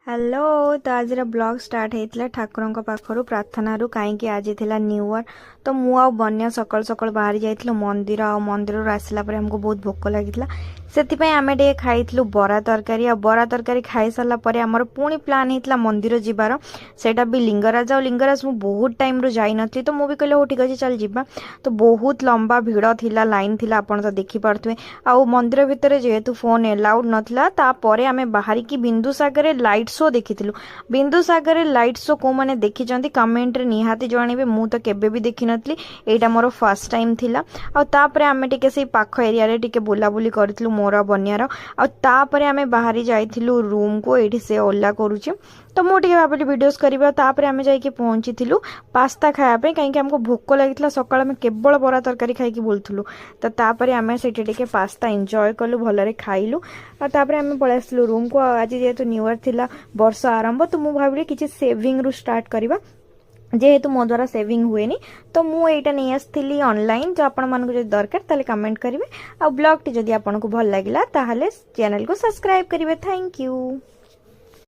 Hello. तो आज blog start होता ठाकुर पाखर प्रार्थना कहीं आज थी न्यू ईयर। तो मुआ बन्या सकाल सकाल बाहरी जाइलु मंदिर मंदिर आसला हमको बहुत भोक लगी से आम टे खाई बरा तरकारी बरा तरकारी खाई सारापर आमर पुणी प्लान होता मंदिर जीवार सेटा भी लिंगराज लिंगराज मु बहुत टाइम रू जाई नथली तो मुझे कहले हो ठीक अच्छे चल जावा। तो बहुत लंबा भिड़ थिला लाइन थिला आपन तो देखि पारथुए आ मंदिर भितर जेहेतु फोन एलाउड नथिला तापरे आमे बाहरी की बिंदुसागर लाइट शो देखी बिंदुसागर लाइट शो को मैंने देखी कमेंट रे निहाती जानवे मु तो केबे भी देखी नथली एटा मोर फर्स्ट टाइम थिला। आ तापरे आमे टिके से पाख एरिया रे टिके बुलाबुली करथिलु मोर बन्यार आ तापरे आमे बाहरी जाइथिलु रूम को एठी से ओला करूची। तो मुझे भाविली वीडियोस करबा तापरे आमे जाइके पहुंची थिलु पास्ता खाया पे कहीं हमको भोक लगी सकाळ में केवल बरा तरकारी खाई बोलथुलु। तो तापरे आमे सेठी टिके पास्ता एंजॉय कलु भलरे खाइलु आ तापरे आमे पळै आसलु रूम को। आज जेहेतु न्यू ईयर थिला वर्ष आरंभ तो मुझे भाविली किछि सेविंग रु स्टार्ट करबा जेहेतु मो द्वारा सेविंग हुए तो मुझे नहीं आसती ऑनलाइन जो आपण मानक जो दरकार ताले कमेंट करेंगे आ ब्लॉग टी जदि आपको भल लगिला ताहले चैनल को सब्सक्राइब करेंगे। Thank you.